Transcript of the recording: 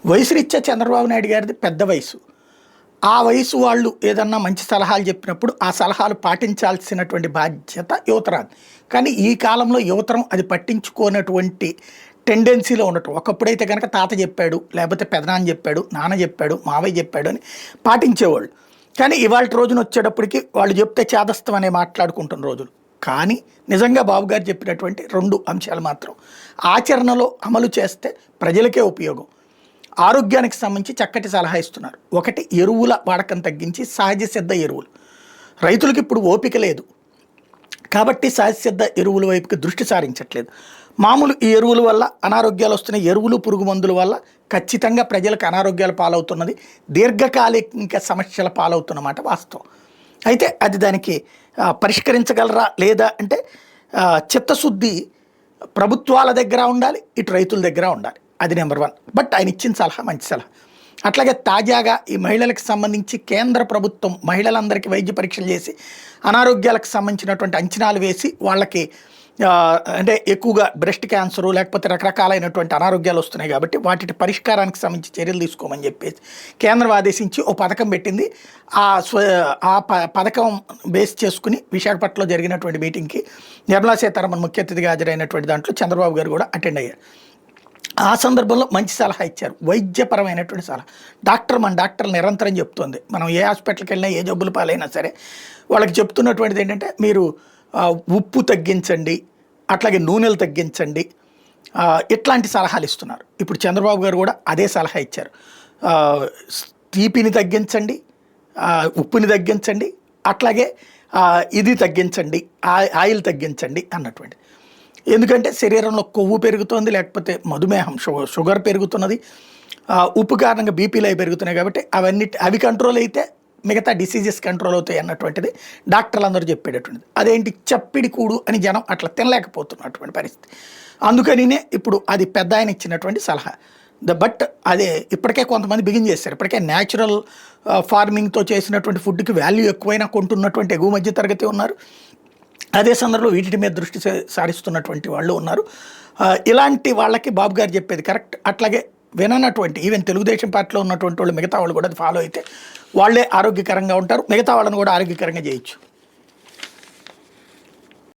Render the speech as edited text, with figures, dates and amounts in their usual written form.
వయసు రీత్యా చంద్రబాబు నాయుడు గారిది పెద్ద వయసు. ఆ వయసు వాళ్ళు ఏదన్నా మంచి సలహాలు చెప్పినప్పుడు ఆ సలహాలు పాటించాల్సినటువంటి బాధ్యత యువతరాది. కానీ ఈ కాలంలో యువతరం అది పట్టించుకోనటువంటి టెండెన్సీలో ఉండటం. ఒకప్పుడైతే కనుక తాత చెప్పాడు, లేకపోతే పెదనాన్న చెప్పాడు, నాన్న చెప్పాడు, మావయ్య చెప్పాడు అని పాటించేవాళ్ళు. కానీ ఇవాళ రోజున వచ్చేటప్పటికి వాళ్ళు చెప్తే చేదస్తం అనే మాట్లాడుకుంటున్న రోజులు. కానీ నిజంగా బాబు గారు చెప్పినటువంటి 2 అంశాలు మాత్రం ఆచరణలో అమలు చేస్తే ప్రజలకే ఉపయోగం. ఆరోగ్యానికి సంబంధించి చక్కటి సలహా ఇస్తున్నారు. ఒకటి, ఎరువుల వాడకం తగ్గించి సహజ సిద్ధ ఎరువులు. రైతులకు ఇప్పుడు ఓపిక లేదు కాబట్టి సహజ సిద్ధ ఎరువుల వైపుకి దృష్టి సారించట్లేదు. మామూలు ఈ ఎరువుల వల్ల అనారోగ్యాలు వస్తున్నాయి. ఎరువులు, పురుగు మందుల వల్ల ఖచ్చితంగా ప్రజలకు అనారోగ్యాలు పాలవుతున్నది, దీర్ఘకాలిక సమస్యల పాలవుతున్నమాట వాస్తవం. అయితే అది దానికి పరిష్కరించగలరా లేదా అంటే చిత్తశుద్ధి ప్రభుత్వాల దగ్గర ఉండాలి, ఇటు రైతుల దగ్గర ఉండాలి. అది నెంబర్ 1. బట్ ఆయన ఇచ్చిన సలహా మంచి సలహా. అట్లాగే తాజాగా ఈ మహిళలకు సంబంధించి కేంద్ర ప్రభుత్వం మహిళలందరికీ వైద్య పరీక్షలు చేసి అనారోగ్యాలకు సంబంధించినటువంటి అంచనాలు వేసి వాళ్ళకి అంటే ఎక్కువగా బ్రెస్ట్ క్యాన్సరు లేకపోతే రకరకాలైనటువంటి అనారోగ్యాలు వస్తున్నాయి కాబట్టి వాటి పరిష్కారానికి సంబంధించి చర్యలు తీసుకోమని చెప్పేసి కేంద్రం ఆదేశించి ఓ పథకం పెట్టింది. ఆ పథకం బేస్ చేసుకుని విశాఖపట్నంలో జరిగినటువంటి మీటింగ్కి నిర్మలా సీతారామన్ ముఖ్య అతిథిగా హాజరైనటువంటి దాంట్లో చంద్రబాబు గారు కూడా అటెండ్ అయ్యారు. ఆ సందర్భంలో మంచి సలహా ఇచ్చారు, వైద్యపరమైనటువంటి సలహా. మన డాక్టర్లు నిరంతరం చెప్తుంది, మనం ఏ హాస్పిటల్కి వెళ్ళినా ఏ జబ్బులు పాలైనా సరే వాళ్ళకి చెప్తున్నటువంటిది ఏంటంటే మీరు ఉప్పు తగ్గించండి, అట్లాగే నూనెలు తగ్గించండి, ఇట్లాంటి సలహాలు ఇస్తున్నారు. ఇప్పుడు చంద్రబాబు గారు కూడా అదే సలహా ఇచ్చారు. తీపిని తగ్గించండి, ఉప్పుని తగ్గించండి, అట్లాగే ఇది తగ్గించండి, ఆయిల్ తగ్గించండి అన్నటువంటి. ఎందుకంటే శరీరంలో కొవ్వు పెరుగుతుంది, లేకపోతే మధుమేహం షుగర్ పెరుగుతున్నది, ఉప్పు కారణంగా బీపీలు అవి పెరుగుతున్నాయి కాబట్టి అవి కంట్రోల్ అయితే మిగతా డిసీజెస్ కంట్రోల్ అవుతాయి అన్నటువంటిది డాక్టర్లు అందరూ చెప్పేటటువంటిది. అదేంటి చప్పిడి కూడు అని జనం అట్లా తినలేకపోతున్నటువంటి పరిస్థితి. అందుకనినే ఇప్పుడు అది పెద్ద ఆయన ఇచ్చినటువంటి సలహా. బట్ అదే ఇప్పటికే కొంతమంది బిగిన్ చేస్తారు. ఇప్పటికే న్యాచురల్ ఫార్మింగ్తో చేసినటువంటి ఫుడ్కి వాల్యూ ఎక్కువైనా కొంటున్నటువంటి ఎగువ మధ్య తరగతి ఉన్నారు. అదే సందర్భంలో వీటి మీద దృష్టి సారిస్తున్నటువంటి వాళ్ళు ఉన్నారు. ఇలాంటి వాళ్ళకి బాబు గారు చెప్పేది కరెక్ట్. అట్లాగే విననటువంటి ఈవెన్ తెలుగుదేశం పార్టీలో ఉన్నటువంటి వాళ్ళు మిగతా వాళ్ళు కూడా అది ఫాలో అయితే వాళ్ళే ఆరోగ్యకరంగా ఉంటారు, మిగతా వాళ్ళని కూడా ఆరోగ్యకరంగా చేయొచ్చు.